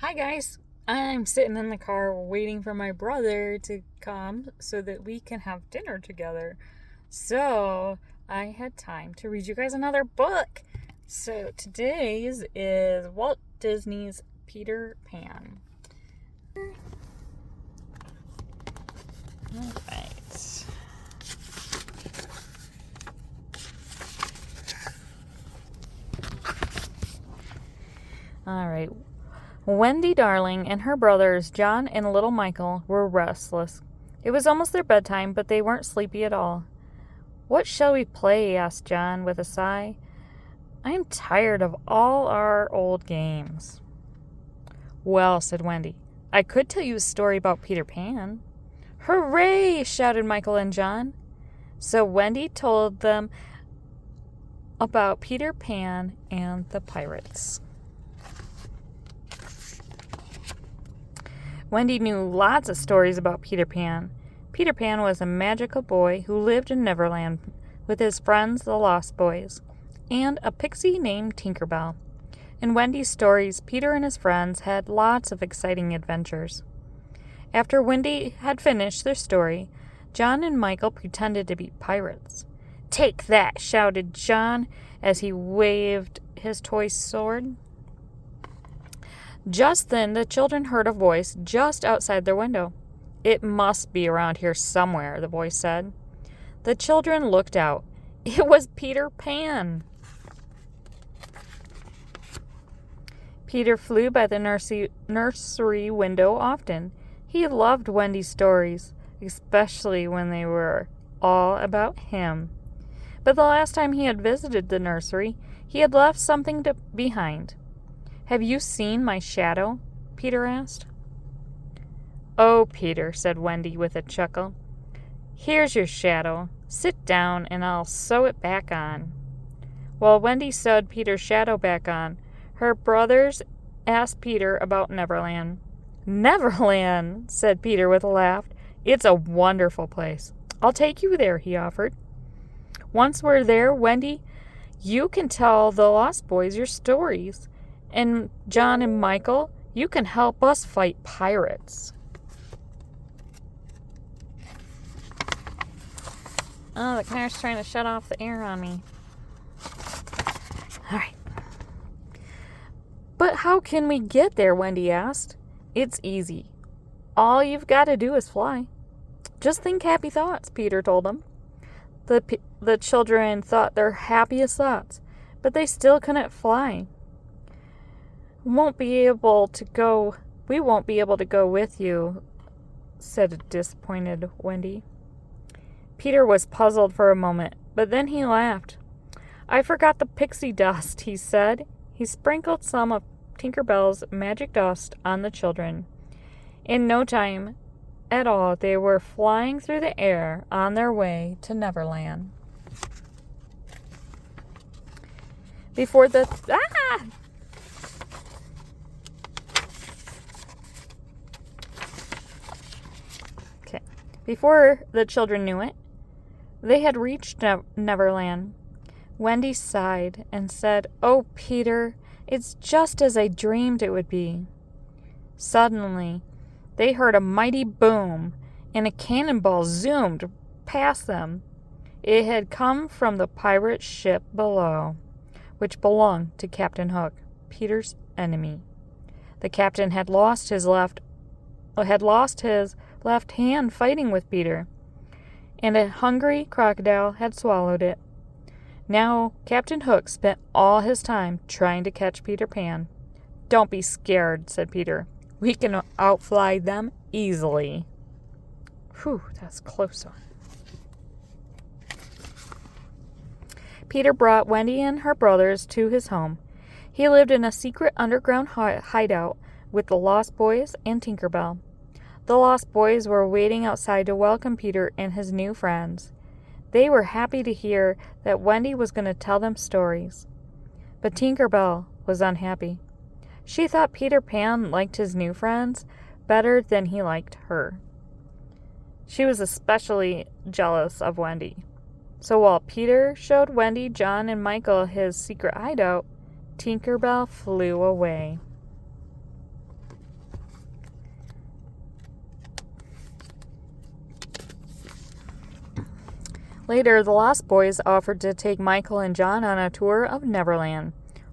Hi guys, I'm sitting in the car waiting for my brother to come so that we can have dinner together. So I had time to read you guys another book. So today's is Walt Disney's Peter Pan. All right. All right. Wendy Darling and her brothers, John and little Michael, were restless. It was almost their bedtime, but they weren't sleepy at all. "What shall we play?" asked John with a sigh. "I'm tired of all our old games." "Well," said Wendy, "I could tell you a story about Peter Pan." "Hooray!" shouted Michael and John. So Wendy told them about Peter Pan and the pirates. Wendy knew lots of stories about Peter Pan. Peter Pan was a magical boy who lived in Neverland with his friends, the Lost Boys, and a pixie named Tinker Bell. In Wendy's stories, Peter and his friends had lots of exciting adventures. After Wendy had finished their story, John and Michael pretended to be pirates. "Take that!" shouted John as he waved his toy sword. Just then the children heard a voice just outside their window. "It must be around here somewhere," the voice said. The children looked out. It was Peter Pan. Peter flew by the nursery window often. He loved Wendy's stories, especially when they were all about him. But the last time he had visited the nursery, he had left something behind. "Have you seen my shadow?" Peter asked. "Oh, Peter," said Wendy with a chuckle. "Here's your shadow. Sit down and I'll sew it back on." While Wendy sewed Peter's shadow back on, her brothers asked Peter about Neverland. "Neverland," said Peter with a laugh. "It's a wonderful place. I'll take you there," he offered. "Once we're there, Wendy, you can tell the Lost Boys your stories. And John and Michael, you can help us fight pirates." Oh, the car's trying to shut off the air on me. All right. "But how can we get there?" Wendy asked. "It's easy. All you've got to do is fly." "Just think happy thoughts," Peter told them. The children thought their happiest thoughts, but they still couldn't fly. We won't be able to go with you," said a disappointed Wendy. Peter was puzzled for a moment, but then he laughed. "I forgot the pixie dust," he said. He sprinkled some of Tinker Bell's magic dust on the children. In no time at all, they were flying through the air on their way to Neverland. Before the children knew it, they had reached Neverland. Wendy sighed and said, "Oh, Peter, it's just as I dreamed it would be." Suddenly, they heard a mighty boom, and a cannonball zoomed past them. It had come from the pirate ship below, which belonged to Captain Hook, Peter's enemy. The captain had lost his left hand fighting with Peter, and a hungry crocodile had swallowed it. Now Captain Hook spent all his time trying to catch Peter Pan. "Don't be scared," said Peter. "We can outfly them easily." Whew, that's close one. Peter brought Wendy and her brothers to his home. He lived in a secret underground hideout with the Lost Boys and Tinker Bell. The Lost Boys were waiting outside to welcome Peter and his new friends. They were happy to hear that Wendy was going to tell them stories. But Tinker Bell was unhappy. She thought Peter Pan liked his new friends better than he liked her. She was especially jealous of Wendy. So while Peter showed Wendy, John, and Michael his secret hideout, Tinker Bell flew away. Later, the Lost Boys offered to take Michael and John on a tour of Neverland.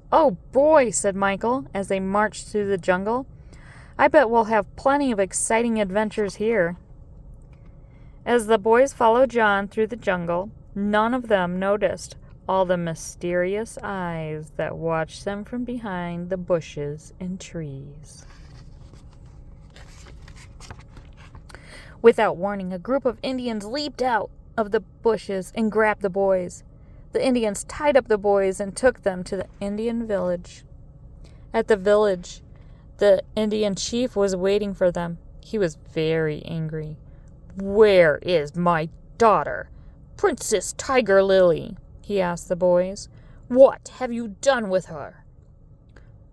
"Oh boy," said Michael as they marched through the jungle. "I bet we'll have plenty of exciting adventures here." As the boys followed John through the jungle, none of them noticed all the mysterious eyes that watched them from behind the bushes and trees. Without warning, a group of Indians leaped out of the bushes and grabbed the boys. The Indians tied up the boys and took them to the Indian village. At the village, the Indian chief was waiting for them. He was very angry. "Where is my daughter, Princess Tiger Lily?" he asked the boys. "What have you done with her?"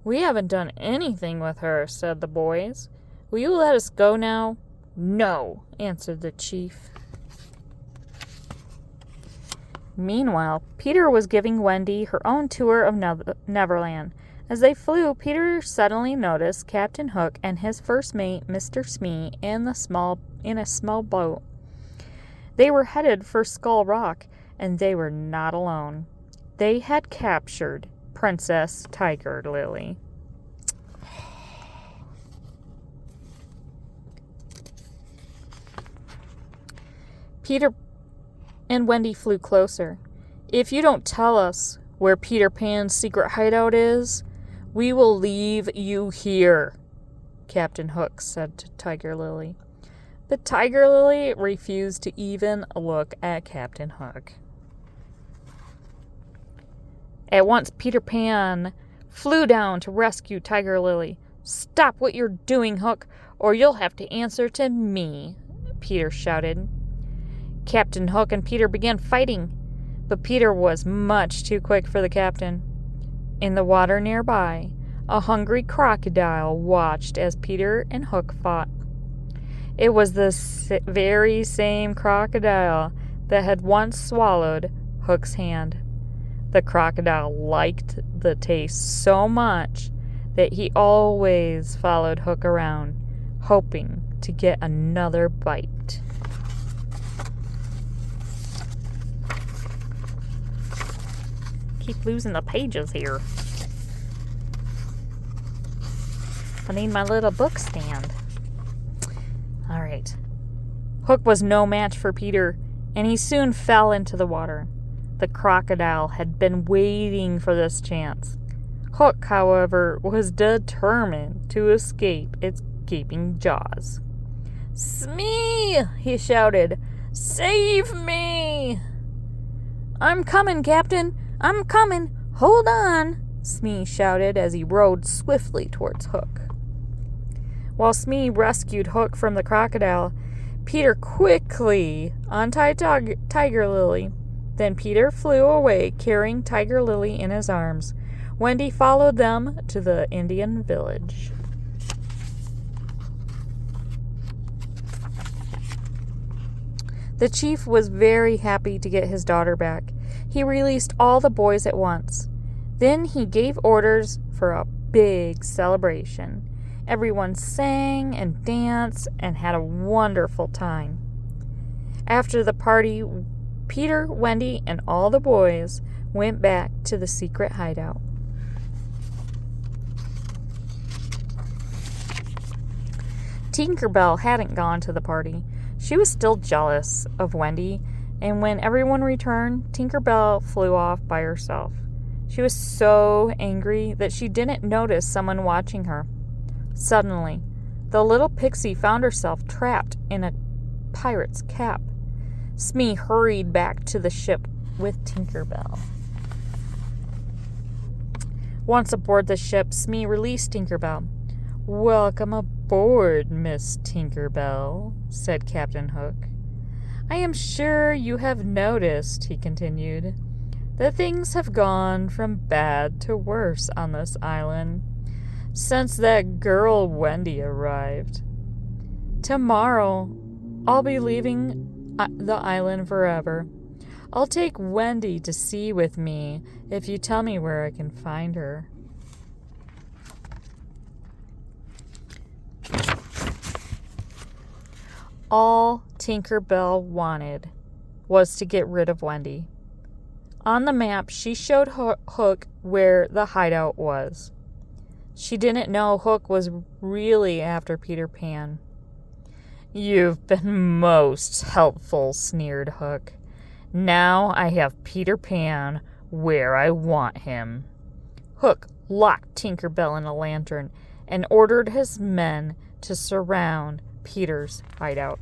"We haven't done anything with her," said the boys. "Will you let us go now?" "No," answered the chief. Meanwhile, Peter was giving Wendy her own tour of Neverland. As they flew, Peter suddenly noticed Captain Hook and his first mate, Mr. Smee, in a small boat. They were headed for Skull Rock, and they were not alone. They had captured Princess Tiger Lily. Peter and Wendy flew closer. "If you don't tell us where Peter Pan's secret hideout is, we will leave you here," Captain Hook said to Tiger Lily. But Tiger Lily refused to even look at Captain Hook. At once, Peter Pan flew down to rescue Tiger Lily. "Stop what you're doing, Hook, or you'll have to answer to me," Peter shouted. Captain Hook and Peter began fighting, but Peter was much too quick for the captain. In the water nearby, a hungry crocodile watched as Peter and Hook fought. It was the very same crocodile that had once swallowed Hook's hand. The crocodile liked the taste so much that he always followed Hook around, hoping to get another bite. Keep losing the pages here. I need my little book stand. All right. Hook was no match for Peter, and he soon fell into the water. The crocodile had been waiting for this chance. Hook, however, was determined to escape its gaping jaws. "Smee!" he shouted. "Save me!" "I'm coming, Captain! I'm coming! Hold on!" Smee shouted as he rowed swiftly towards Hook. While Smee rescued Hook from the crocodile, Peter quickly untied Tiger Lily. Then Peter flew away, carrying Tiger Lily in his arms. Wendy followed them to the Indian village. The chief was very happy to get his daughter back. He released all the boys at once. Then he gave orders for a big celebration. Everyone sang and danced and had a wonderful time. After the party, Peter, Wendy, and all the boys went back to the secret hideout. Tinkerbell hadn't gone to the party. She was still jealous of Wendy, and when everyone returned, Tinkerbell flew off by herself. She was so angry that she didn't notice someone watching her. Suddenly, the little pixie found herself trapped in a pirate's cap. Smee hurried back to the ship with Tinkerbell. Once aboard the ship, Smee released Tinkerbell. "Welcome aboard, Miss Tinkerbell," said Captain Hook. "I am sure you have noticed," he continued, "that things have gone from bad to worse on this island since that girl Wendy arrived. Tomorrow, I'll be leaving the island forever. I'll take Wendy to sea with me if you tell me where I can find her." All Tinkerbell wanted was to get rid of Wendy. On the map, she showed Hook where the hideout was. She didn't know Hook was really after Peter Pan. "You've been most helpful," sneered Hook. "Now I have Peter Pan where I want him." Hook locked Tinker Bell in a lantern and ordered his men to surround Peter's hideout.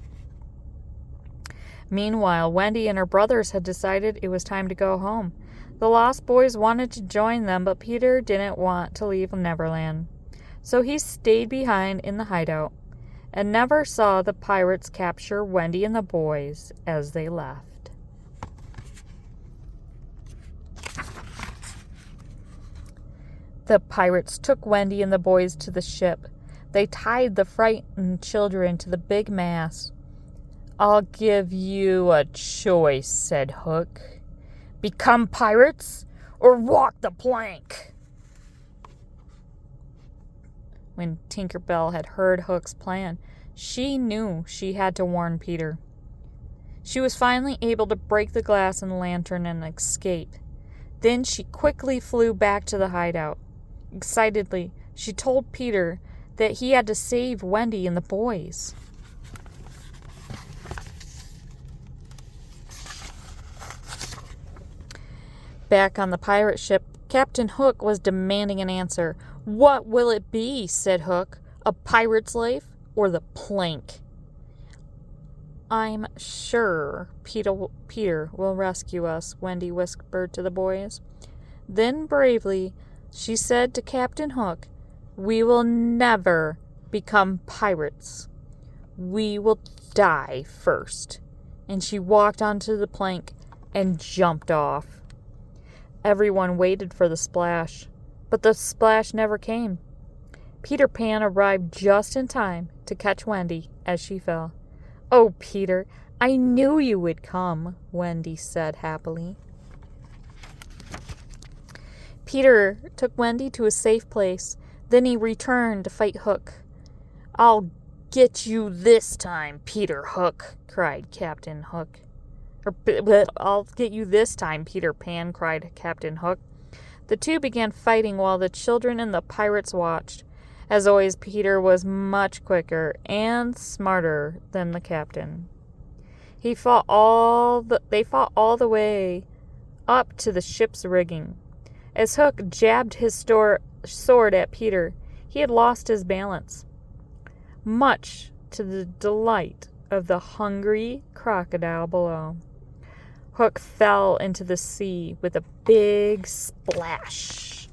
Meanwhile, Wendy and her brothers had decided it was time to go home. The Lost Boys wanted to join them, but Peter didn't want to leave Neverland. So he stayed behind in the hideout and never saw the pirates capture Wendy and the boys as they left. The pirates took Wendy and the boys to the ship. They tied the frightened children to the big mast. "I'll give you a choice," said Hook. "Become pirates or walk the plank." When Tinker Bell had heard Hook's plan, she knew she had to warn Peter. She was finally able to break the glass in the lantern and escape. Then she quickly flew back to the hideout. Excitedly, she told Peter that he had to save Wendy and the boys. Back on the pirate ship, Captain Hook was demanding an answer. "What will it be?" said Hook. "A pirate's life or the plank?" "I'm sure Peter will rescue us," Wendy whispered to the boys. Then bravely she said to Captain Hook, "We will never become pirates. We will die first." And she walked onto the plank and jumped off. Everyone waited for the splash, but the splash never came. Peter Pan arrived just in time to catch Wendy as she fell. "Oh, Peter, I knew you would come," Wendy said happily. Peter took Wendy to a safe place. Then he returned to fight Hook. "I'll get you this time, Peter Hook," cried Captain Hook. "I'll get you this time, Peter Pan," cried Captain Hook. The two began fighting while the children and the pirates watched. As always, Peter was much quicker and smarter than the captain. They fought all the way up to the ship's rigging. As Hook jabbed his sword at Peter, he had lost his balance, much to the delight of the hungry crocodile below. Hook fell into the sea with a big splash.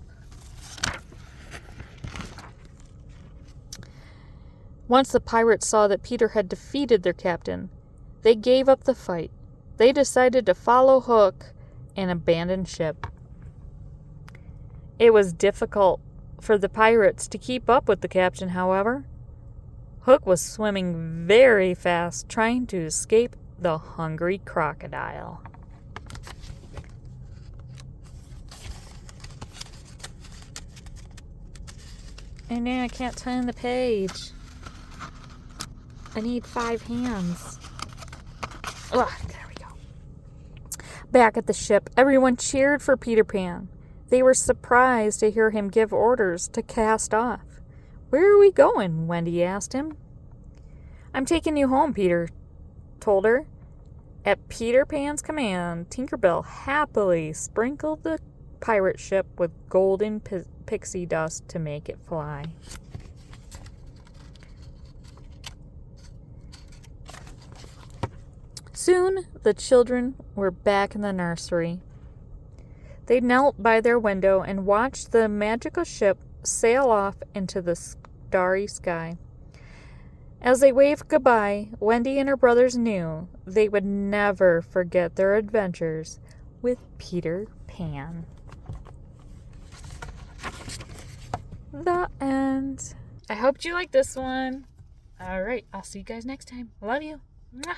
Once the pirates saw that Peter had defeated their captain, they gave up the fight. They decided to follow Hook and abandon ship. It was difficult for the pirates to keep up with the captain, however. Hook was swimming very fast, trying to escape the hungry crocodile. And now I can't turn the page. I need 5 hands. Ugh, there we go. Back at the ship, everyone cheered for Peter Pan. They were surprised to hear him give orders to cast off. "Where are we going?" Wendy asked him. "I'm taking you home," Peter told her. At Peter Pan's command, Tinker Bell happily sprinkled the pirate ship with golden pixie dust to make it fly. Soon the children were back in the nursery. They knelt by their window and watched the magical ship sail off into the starry sky. As they waved goodbye, Wendy and her brothers knew they would never forget their adventures with Peter Pan. The end. I hope you liked this one. All right, I'll see you guys next time. Love you. Mwah.